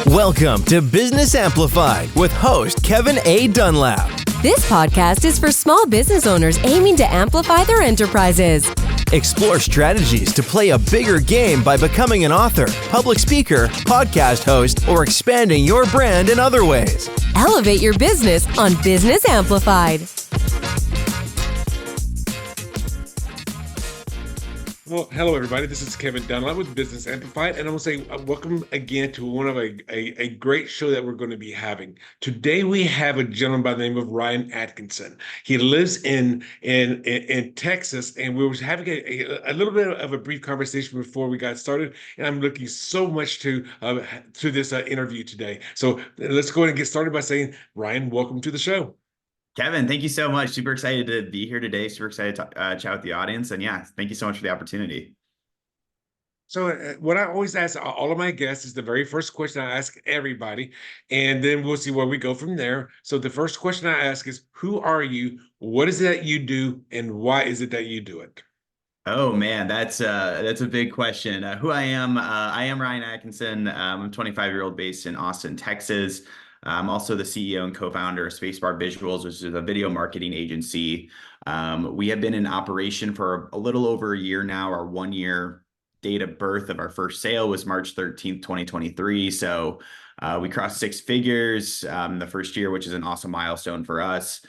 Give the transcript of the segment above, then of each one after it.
Welcome to Business Amplified with host Kevin A. Dunlap. This podcast is for small business owners aiming to amplify their enterprises. Explore strategies to play a bigger game by becoming an author, public speaker, podcast host, or expanding your brand in other ways. Elevate your business on Business Amplified. Well, hello, everybody. This is Kevin Dunlap with Business Amplified, and I want to say welcome again to one of a great show that we're going to be having. Today, we have a gentleman by the name of Ryan Atkinson. He lives in Texas, and we were having a little bit of a brief conversation before we got started, and I'm looking so much to this interview today. So let's go ahead and get started by saying, Ryan, welcome to the show. Kevin, thank you so much. Super excited to be here today. Super excited to chat with the audience. And yeah, thank you so much for the opportunity. So what I always ask all of my guests is the very first question I ask everybody, and then we'll see where we go from there. So the first question I ask is, who are you? What is it that you do? And why is it that you do it? Oh man, that's a big question. Who I am Ryan Atkinson. I'm a 25-year-old based in Austin, Texas. I'm also the CEO and co-founder of Spacebar Visuals, which is a video marketing agency. We have been in operation for a little over a year now. Our 1-year date of birth of our first sale was March 13th, 2023. So we crossed 6 figures the first year, which is an awesome milestone for us.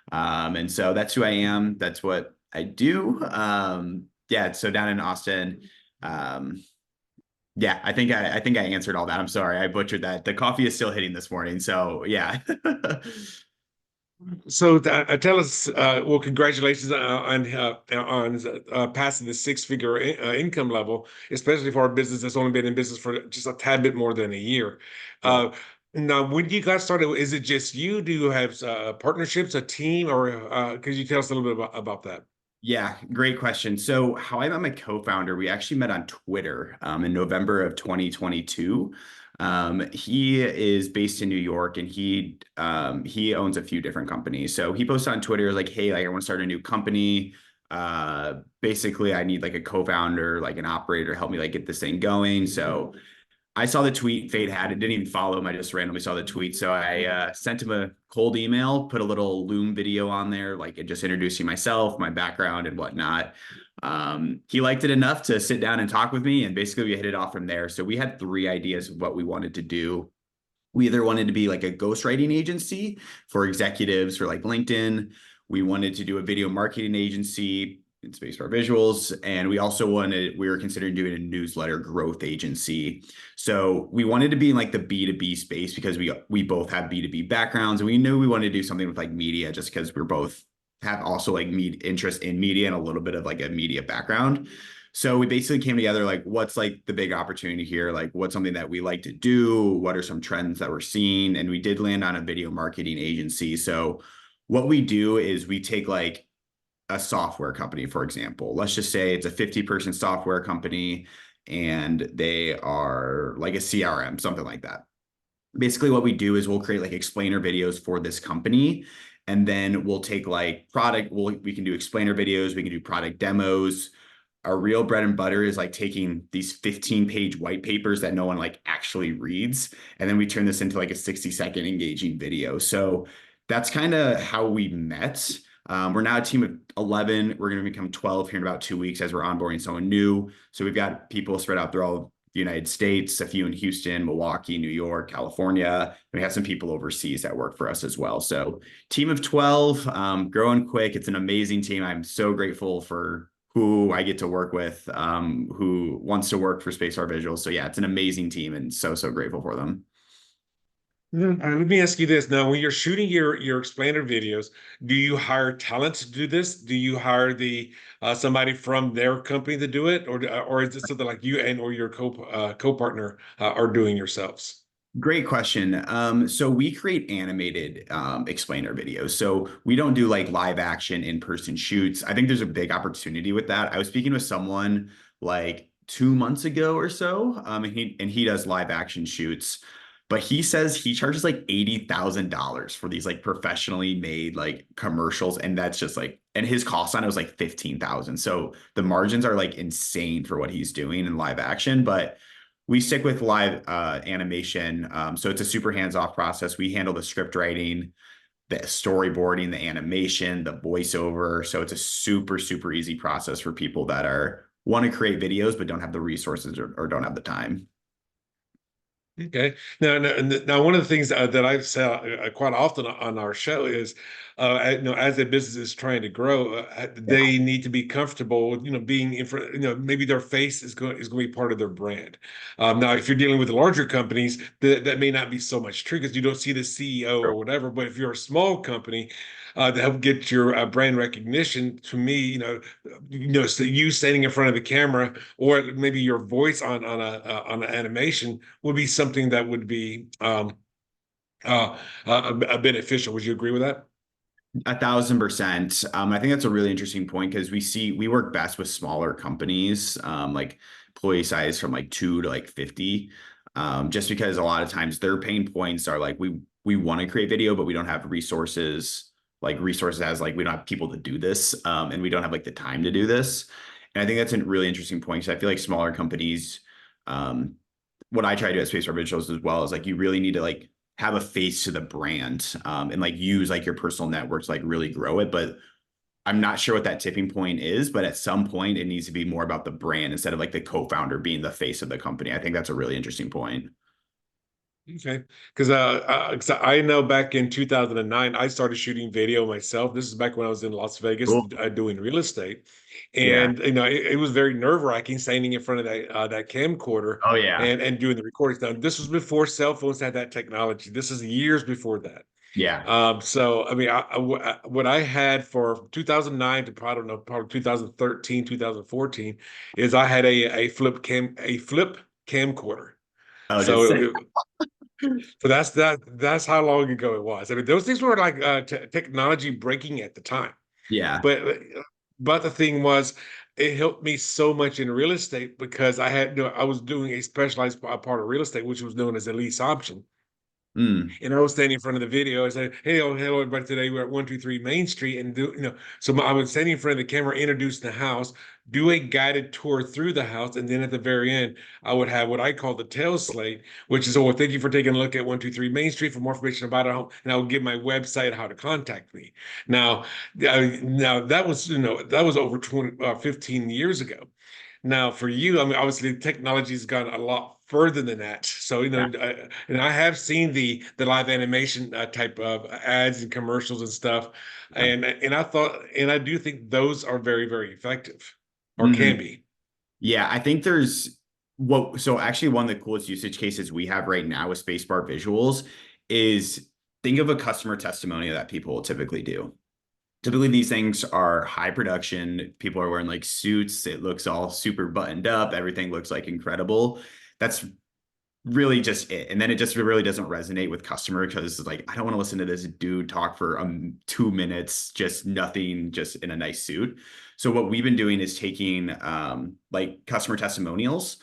And so that's who I am. That's what I do. So down in Austin. Yeah, I think I answered all that. I'm sorry, I butchered that. The coffee is still hitting this morning, so yeah. So tell us, well, congratulations on passing the 6-figure income level, especially for a business that's only been in business for just a tad bit more than a year. Yeah. Now, when you got started, is it just you? Do you have partnerships, a team, or could you tell us a little bit about that? Yeah, great question. So how I met my co-founder, we actually met on Twitter in November of 2022. He is based in New York, and he owns a few different companies. So he posted on Twitter like, hey, I want to start a new company. Basically, I need like a co-founder, like an operator, help me get this thing going. So I saw the tweet, Fade had it, didn't even follow him. I just randomly saw the tweet. So I sent him a cold email, put a little Loom video on there, just introducing myself, my background and whatnot. He liked it enough to sit down and talk with me, and basically we hit it off from there. So we had 3 ideas of what we wanted to do. We either wanted to be like a ghostwriting agency for executives for LinkedIn. We wanted to do a video marketing agency in Spacebar Visuals. And we also we were considering doing a newsletter growth agency. So we wanted to be in the B2B space because we both have B2B backgrounds, and we knew we wanted to do something with media, just because we're both have also interest in media and a little bit of a media background. So we basically came together, what's the big opportunity here? What's something that we like to do? What are some trends that we're seeing? And we did land on a video marketing agency. So what we do is we take a software company, for example. Let's just say it's a 50-person software company, and they are like a CRM, something like that. Basically, what we do is we'll create explainer videos for this company, and then we'll take product. We can do explainer videos. We can do product demos. Our real bread and butter is taking these 15-page white papers that no one actually reads, and then we turn this into a 60-second engaging video. So that's kind of how we met. We're now a team of 11. We're going to become 12 here in about 2 weeks as we're onboarding someone new. So we've got people spread out throughout the United States, a few in Houston, Milwaukee, New York, California. And we have some people overseas that work for us as well. So team of 12, growing quick. It's an amazing team. I'm so grateful for who I get to work with, who wants to work for Spacebar Visuals. So yeah, it's an amazing team, and so grateful for them. Let me ask you this. Now, when you're shooting your explainer videos, do you hire talent to do this? Do you hire somebody from their company to do it, or is it something you or your co-partner are doing yourselves? Great question. So we create animated explainer videos. So we don't do live action in-person shoots. I think there's a big opportunity with that. I was speaking with someone 2 months ago or so, and he does live action shoots. but he says he charges like $80,000 for these like professionally made like commercials. And that's just like, and his cost on it was like 15,000. So the margins are like insane for what he's doing in live action, but we stick with live animation. So it's a super hands-off process. We handle the script writing, the storyboarding, the animation, the voiceover. So it's a super, super easy process for people that are want to create videos, but don't have the resources or don't have the time. Okay. Now, one of the things that I've said quite often on our show is, as a business is trying to grow, Yeah. they need to be comfortable, being in front. Maybe their face is going to be part of their brand. Now, if you're dealing with larger companies, that may not be so much true because you don't see the CEO or whatever. But if you're a small company, to help get your brand recognition, to me, so you standing in front of the camera or maybe your voice on an animation would be something that would be beneficial. Would you agree with that? 1,000%. I think that's a really interesting point because we work best with smaller companies, like employee size from like 2 to like 50. Just because a lot of times their pain points are like we want to create video, but we don't have resources as like we don't have people to do this, and we don't have like the time to do this. And I think that's a really interesting point. So I feel like smaller companies, what I try to do at Space Bar Visuals as well is like you really need to like have a face to the brand, and like use like your personal networks, like really grow it. But I'm not sure what that tipping point is, but at some point it needs to be more about the brand instead of like the co-founder being the face of the company. I think that's a really interesting point. Okay, because 'cause I know back in 2009, I started shooting video myself. This is back when I was in Las Vegas Cool. doing real estate, Yeah. and it was very nerve-wracking standing in front of that camcorder Oh yeah. and doing the recordings. Now, this was before cell phones had that technology. This is years before that. Yeah. So I mean, what I had for 2009 to probably 2013, 2014 is I had a flip camcorder. Oh, just So so that's how long ago it was. I mean, those things were like technology breaking at the time. yeah. But the thing was, it helped me so much in real estate because I was doing a specialized part of real estate, which was known as a lease option. Mm. And I was standing in front of the video. I said, "Hey, hello, everybody! Today we're at 123 Main Street, and so I was standing in front of the camera, introduce the house, do a guided tour through the house, and then at the very end, I would have what I call the tail slate, which is, oh, well, thank you for taking a look at 123 Main Street. For more information about it, and I would give my website how to contact me. Now, now that was over 15 years ago. Now, for you, I mean, obviously, technology's gone a lot further than that. So, Yeah. and I have seen the live animation type of ads and commercials and stuff, and I do think those are very, very effective, or can Mhm. be. Yeah, I think so actually one of the coolest usage cases we have right now with Spacebar Visuals is think of a customer testimonial that people will typically do. Typically these things are high production. People are wearing like suits. It looks all super buttoned up. Everything looks like incredible. That's really just it. And then it just really doesn't resonate with customer because like, I don't want to listen to this dude talk for 2 minutes, just nothing, just in a nice suit. So what we've been doing is taking like customer testimonials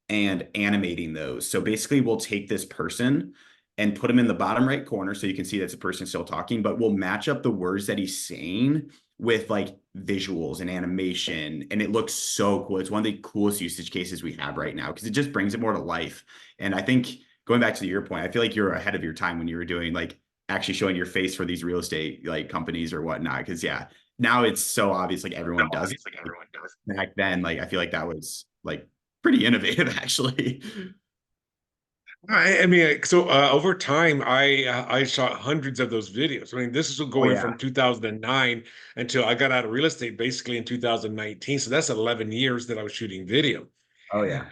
and animating those. So basically we'll take this person and put them in the bottom right corner so you can see that's a person still talking, but we'll match up the words that he's saying with like visuals and animation. And it looks so cool. It's one of the coolest usage cases we have right now because it just brings it more to life. And I think going back to your point, I feel like you're ahead of your time when you were doing like actually showing your face for these real estate like companies or whatnot. Cause yeah, now it's so obvious, like everyone does it. Back then, like I feel like that was like pretty innovative actually. I mean, so over time, I shot hundreds of those videos. I mean, this is Oh going yeah. from 2009 until I got out of real estate, basically in 2019. So that's 11 years that I was shooting video. Oh yeah.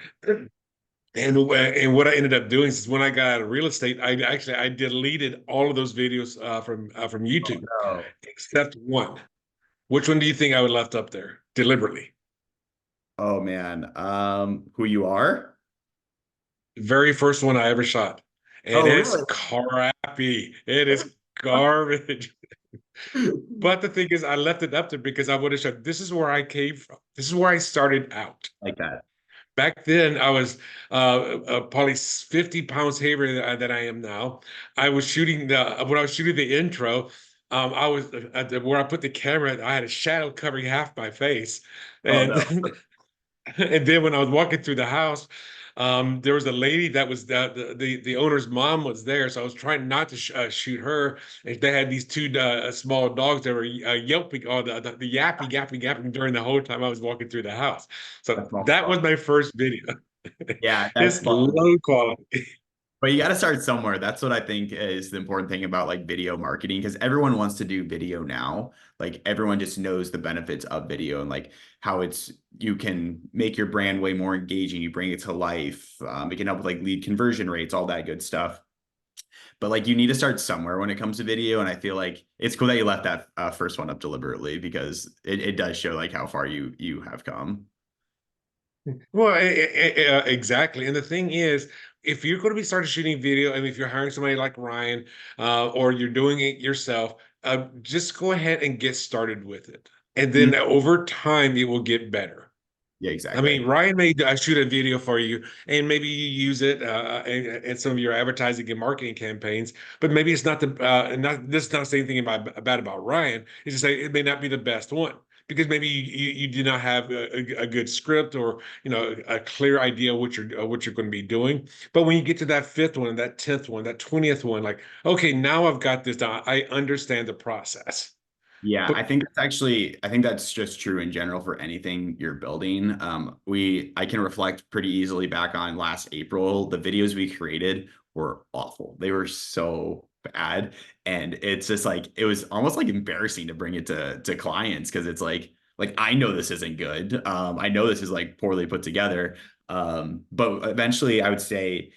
And what I ended up doing is when I got out of real estate, I deleted all of those videos from Oh YouTube no. except one. Which one do you think I would left up there deliberately? Oh man. Who you are? Very first one I ever shot, and Oh it's really? crappy. It is garbage. But the thing is, I left it up there because I would have showed this is where I came from. This is where I started out. Like that. Back then, I was probably 50 pounds heavier than I am now. I was shooting when I was shooting the intro. I was where I put the camera. I had a shadow covering half my face, Oh and no. and then when I was walking through the house, there was a lady that was the owner's mom was there, so I was trying not to shoot her. And they had these two small dogs that were yelping, or the yapping, yapping, yapping during the whole time I was walking through the house. So That's not that fun. was my first video. Yeah, that's It's fun. low quality. But you got to start somewhere. That's what I think is the important thing about like video marketing, because everyone wants to do video now. Like everyone just knows the benefits of video and like how it's you can make your brand way more engaging. You bring it to life. It can help with like lead conversion rates, all that good stuff. But like you need to start somewhere when it comes to video. And I feel like it's cool that you left that first one up deliberately because it does show like how far you have come. Well, exactly. And the thing is, if you're going to be starting shooting video, and if you're hiring somebody like Ryan, or you're doing it yourself, just go ahead and get started with it. And Mhm. then over time, it will get better. Yeah, I exactly. mean, Ryan may shoot a video for you, and maybe you use it in some of your advertising and marketing campaigns. But maybe it's not not this is not saying anything bad about Ryan. It's just say it may not be the best one because maybe you do not have a good script or a clear idea what you're going to be doing. But when you get to that fifth one, that 10th one, that 20th one, like okay, now I've got this down. I understand the process. Yeah, But I think that's just true in general for anything you're building. I can reflect pretty easily back on last April. The videos we created were awful. They were so bad. And it's just like, it was almost like embarrassing to bring it to clients because it's like, I know this isn't good. I know this is like poorly put together. But eventually I would say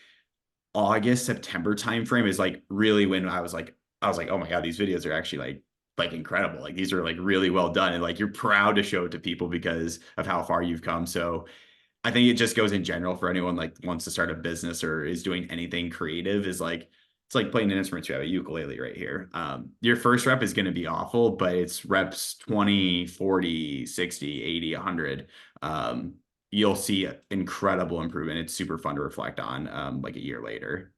August, September timeframe is like really when I was like, oh my God, these videos are actually like incredible. Like these are like really well done. And like you're proud to show it to people because of how far you've come. So I think it just goes in general for anyone like wants to start a business or is doing anything creative is like it's like playing an instrument. You have a ukulele right here. Your first rep is going to be awful, but it's reps 20, 40, 60, 80, 100. Um, you'll see incredible improvement. It's super fun to reflect on like a year later.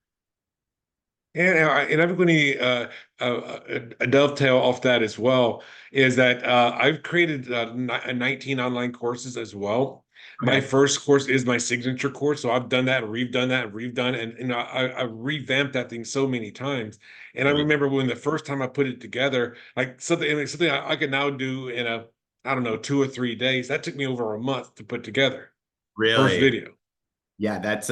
And I'm going to a dovetail off that as well is that I've created 19 online courses as well. My Okay. first course is my signature course, so I've done that, and redone that, and redone, and I revamped that thing so many times. And I Right. remember when the first time I put it together, like something I could now do in I don't know 2 or 3 days. That took me over a month to put together. First Really? video. Yeah, that's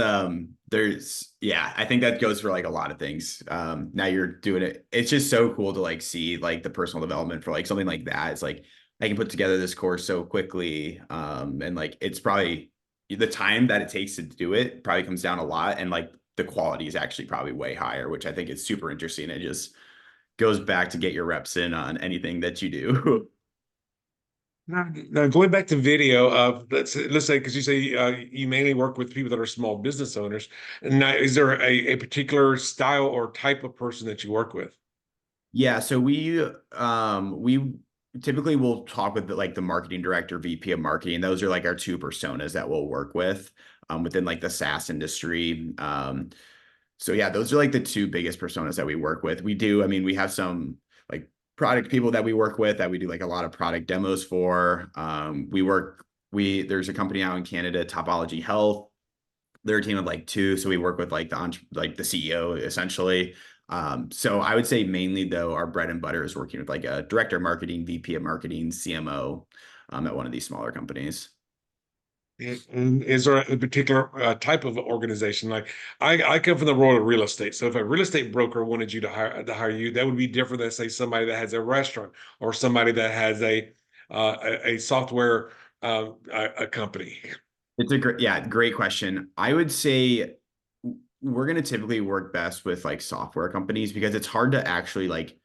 there's yeah, I think that goes for like a lot of things. Now you're doing it. It's just so cool to like see like the personal development for like something like that. It's like I can put together this course so quickly. And like it's probably the time that it takes to do it probably comes down a lot and like the quality is actually probably way higher, which I think is super interesting. It just goes back to get your reps in on anything that you do. Now, going back to video, let's say because you say you mainly work with people that are small business owners. And now, is there a particular style or type of person that you work with? Yeah, so we typically will talk with like the marketing director, VP of marketing. Those are like our two personas that we'll work with within like the SaaS industry. So yeah, those are like the two biggest personas that we work with. I mean, we have some like product people that we work with that we do like a lot of product demos for. There's a company out in Canada, Topology Health. They're a team of like two, so we work with like the CEO essentially. So I would say mainly though our bread and butter is working with like a director of marketing, VP of marketing, CMO at one of these smaller companies. And is there a particular type of organization? Like I come from the world of real estate. So if a real estate broker wanted you to hire you, that would be different than say somebody that has a restaurant or somebody that has a software a company. It's a great question. I would say we're going to typically work best with like software companies because it's hard to actually like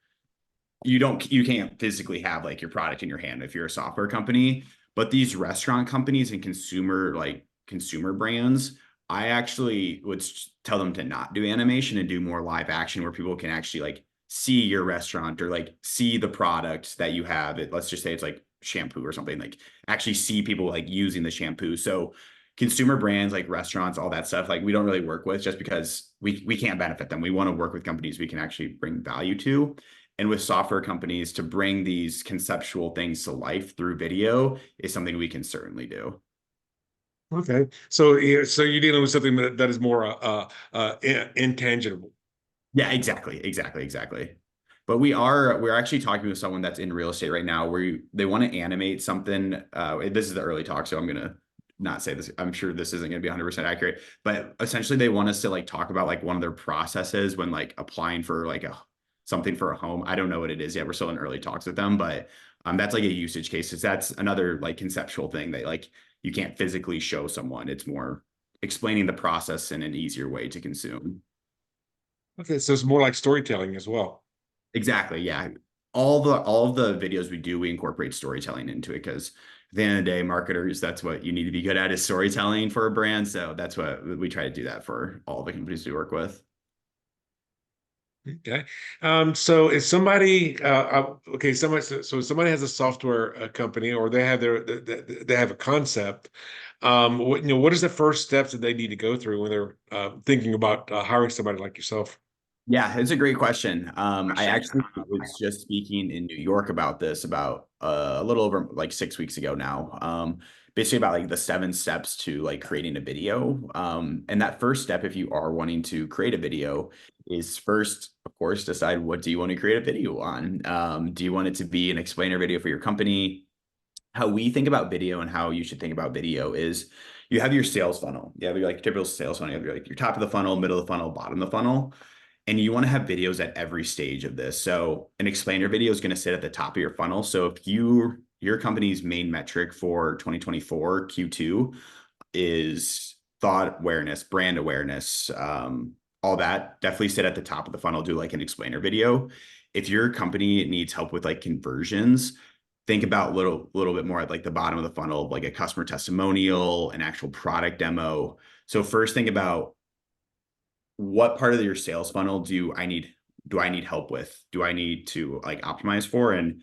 you can't physically have like your product in your hand if you're a software company, but these restaurant companies and consumer brands, I actually would tell them to not do animation and do more live action where people can actually like see your restaurant or like see the product that you have. Let's just say it's like shampoo or something, like actually see people like using the shampoo. So consumer brands like restaurants, all that stuff, like we don't really work with just because we can't benefit them. We want to work with companies we can actually bring value to. And with software companies, to bring these conceptual things to life through video is something we can certainly do. Okay. So so you're dealing with something that is more intangible. Yeah, exactly. But we're actually talking with someone that's in real estate right now where they want to animate something. This is the early talk, so I'm gonna not say this. I'm sure this isn't gonna be 100% accurate, but essentially they want us to like talk about like one of their processes when like applying for like something for a home. I don't know what it is yet. We're still in early talks with them, but that's like a usage case. So that's another like conceptual thing that like you can't physically show someone. It's more explaining the process in an easier way to consume. Okay, so it's more like storytelling as well. Exactly. Yeah. All of the videos we do, we incorporate storytelling into it because at the end of the day, marketers, that's what you need to be good at is storytelling for a brand. So that's what we try to do that for all the companies we work with. Okay. So if somebody, okay, so if somebody has a software company or they have they have a concept, what is the first steps that they need to go through when they're thinking about hiring somebody like yourself? Yeah, it's a great question. I actually was just speaking in New York about this about a little over like 6 weeks ago now. Basically about like the 7 steps to like creating a video. And that first step, if you are wanting to create a video, is first, of course, decide what do you want to create a video on? Do you want it to be an explainer video for your company? How we think about video and how you should think about video is you have your sales funnel. You have your like typical sales funnel. You have your top of the funnel, middle of the funnel, bottom of the funnel. And you want to have videos at every stage of this. So an explainer video is going to sit at the top of your funnel. So if your company's main metric for 2024 Q2 is thought awareness, brand awareness, all that, definitely sit at the top of the funnel, do like an explainer video. If your company needs help with like conversions, think about little bit more at like the bottom of the funnel, like a customer testimonial, an actual product demo. So first think about what part of your sales funnel do I need help with? Do I need to like optimize for? And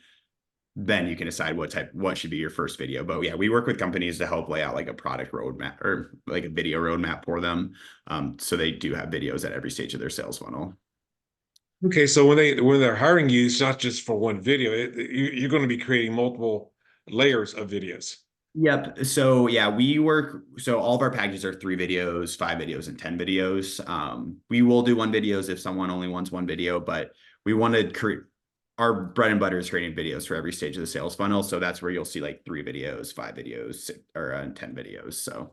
then you can decide what should be your first video. But yeah, we work with companies to help lay out like a product roadmap or like a video roadmap for them. So they do have videos at every stage of their sales funnel. Okay, so when they're hiring you, it's not just for one video. You're going to be creating multiple layers of videos. Yep. So yeah, so all of our packages are 3 videos, 5 videos, and 10 videos. We will do 1 videos if someone only wants 1 video, but we want to create our bread and butter is creating videos for every stage of the sales funnel. So that's where you'll see like 3 videos, 5 videos, or 10 videos. So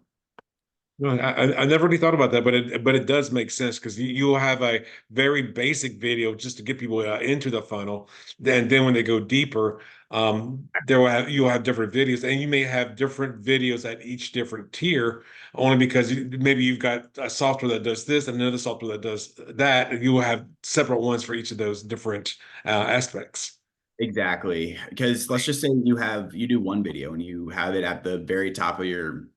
No, I never really thought about that, but it does make sense because you'll have a very basic video just to get people into the funnel. Then when they go deeper, you'll have different videos, and you may have different videos at each different tier, only because maybe you've got a software that does this and another software that does that, and you will have separate ones for each of those different aspects. exactly. Because let's just say you do 1 video and you have it at the very top of your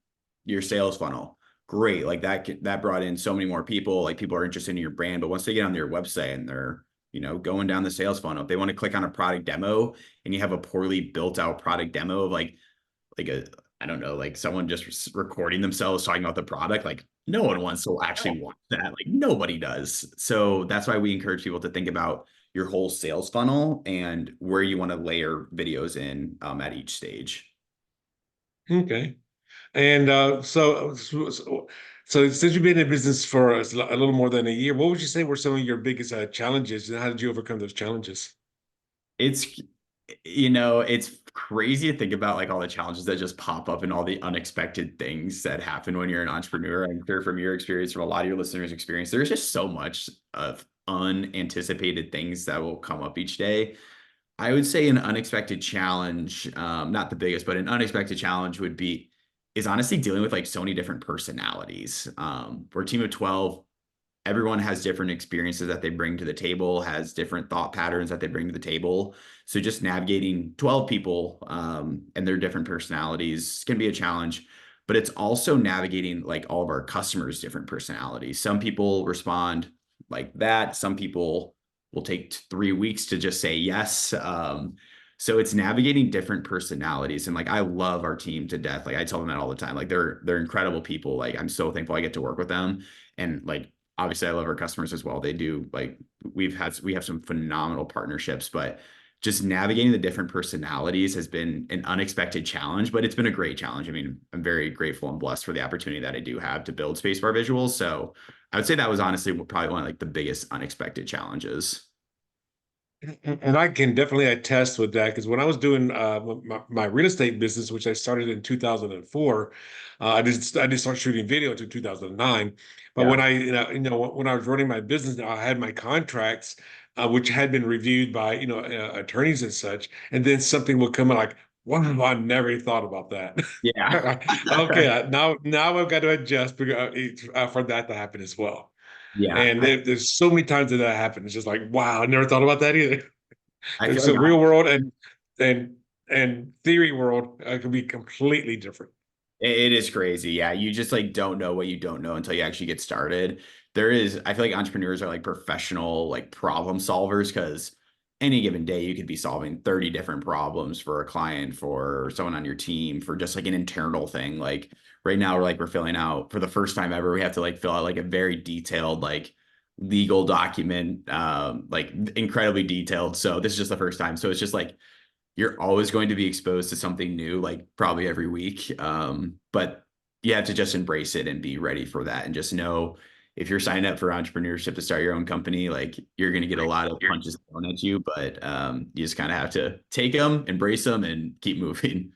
sales funnel. Great. Like that brought in so many more people. Like people are interested in your brand, but once they get on your website and they're, going down the sales funnel, if they want to click on a product demo and you have a poorly built out product demo of like I don't know, like someone just recording themselves talking about the product, like no one wants to actually watch that. Like nobody does. So that's why we encourage people to think about your whole sales funnel and where you want to layer videos in at each stage. Okay. And so since you've been in business for a little more than a year, what would you say were some of your biggest challenges, and how did you overcome those challenges? It's, it's crazy to think about like all the challenges that just pop up and all the unexpected things that happen when you're an entrepreneur. I'm sure from your experience, from a lot of your listeners' experience, there's just so much of unanticipated things that will come up each day. I would say an unexpected challenge, not the biggest, but an unexpected challenge is honestly dealing with like so many different personalities. We're a team of 12. Everyone has different experiences that they bring to the table, has different thought patterns that they bring to the table. So just navigating 12 people and their different personalities can be a challenge, but it's also navigating like all of our customers' different personalities. Some people respond like that. Some people will take 3 weeks to just say yes. So it's navigating different personalities. And like, I love our team to death. Like I tell them that all the time. Like they're incredible people. Like I'm so thankful I get to work with them. And like, obviously I love our customers as well. They do, like, we have some phenomenal partnerships, but just navigating the different personalities has been an unexpected challenge, but it's been a great challenge. I mean, I'm very grateful and blessed for the opportunity that I do have to build Spacebar Visuals. So I would say that was honestly probably one of like the biggest unexpected challenges. And I can definitely attest with that because when I was doing my real estate business, which I started in 2004, I didn't start shooting video until 2009. But Yeah. when when I was running my business, I had my contracts, which had been reviewed by attorneys and such, and then something would come in like, wow, I never thought about that. Yeah. Okay, now I've got to adjust for that to happen as well. Yeah. And there's so many times that happened. It's just like, wow, I never thought about that either. I feel So like real world and theory world can be completely different. it is crazy. Yeah. You just like don't know what you don't know until you actually get started. I feel like entrepreneurs are like professional, like problem solvers because any given day you could be solving 30 different problems for a client, for someone on your team, for just like an internal thing. Like right now, we're filling out for the first time ever, we have to like fill out like a very detailed, like legal document, like incredibly detailed. So this is just the first time. So it's just like, you're always going to be exposed to something new, like probably every week. But you have to just embrace it and be ready for that. And just know if you're signing up for entrepreneurship to start your own company, like you're going to get a lot of punches thrown at you, but you just kind of have to take them, embrace them, and keep moving.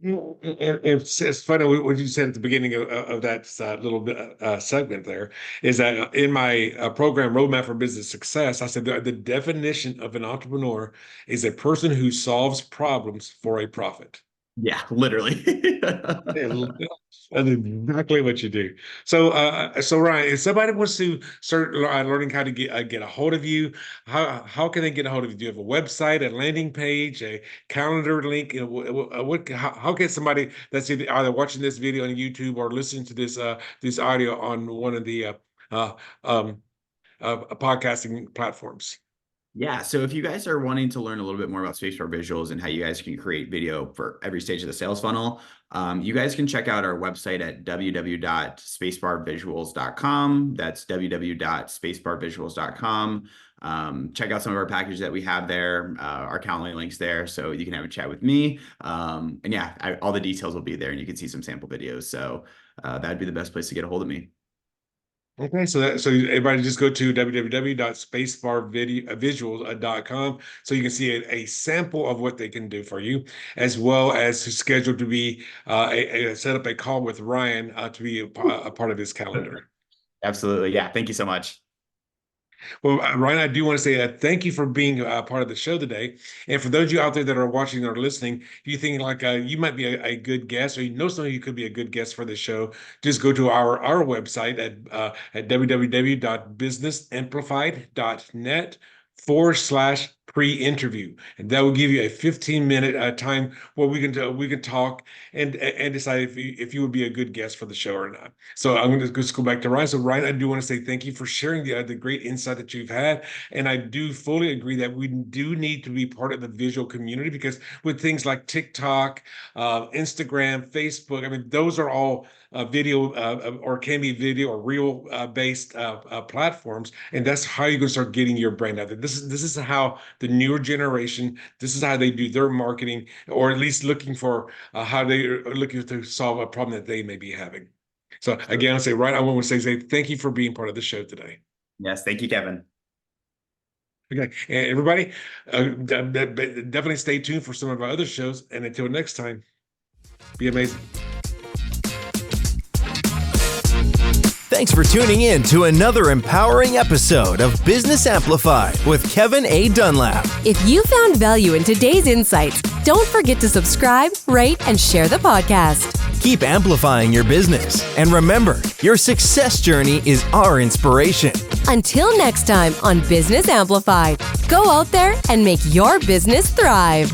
It's funny what you said at the beginning of that little bit segment there is that in my program Roadmap for Business Success, I said the definition of an entrepreneur is a person who solves problems for a profit. Yeah, literally. That's exactly what you do. So Ryan, if somebody wants to start learning how to get a hold of you, how can they get a hold of you? Do you have a website, a landing page, a calendar link? How can somebody that's either watching this video on YouTube or listening to this audio on one of the uh, um, podcasting platforms? Yeah. So if you guys are wanting to learn a little bit more about Spacebar Visuals and how you guys can create video for every stage of the sales funnel, you guys can check out our website at www.spacebarvisuals.com. That's www.spacebarvisuals.com. Check out some of our packages that we have there, our Calendly links there, so you can have a chat with me. And yeah, all the details will be there, and you can see some sample videos. So that'd be the best place to get a hold of me. Okay, so everybody just go to www.spacebarvisuals.com so you can see a sample of what they can do for you, as well as schedule to be set up a call with Ryan to be a part of his calendar. Absolutely. Yeah. Thank you so much. Well, Ryan, I do want to say thank you for being a part of the show today. And for those of you out there that are watching or listening, if you think like you might be a good guest, or you know somebody who could be a good guest for the show, just go to our website at www.businessamplified.net/pre-interview, and that will give you a 15-minute time where we can talk and decide if you would be a good guest for the show or not. So I'm going to just go back to Ryan. So Ryan, I do want to say thank you for sharing the great insight that you've had, and I do fully agree that we do need to be part of the visual community because with things like TikTok, Instagram, Facebook, I mean those are all video or can be video or real based platforms, and that's how you're going to start getting your brand out there. This is how the newer generation, this is how they do their marketing, or at least looking for how they are looking to solve a problem that they may be having. So again, I'll say, Ryan, I want to say thank you for being part of the show today. Yes, thank you, Kevin. Okay, and everybody, definitely stay tuned for some of our other shows, and until next time, be amazing. Thanks for tuning in to another empowering episode of Business Amplified with Kevin A. Dunlap. If you found value in today's insights, don't forget to subscribe, rate, and share the podcast. Keep amplifying your business. And remember, your success journey is our inspiration. Until next time on Business Amplified, go out there and make your business thrive.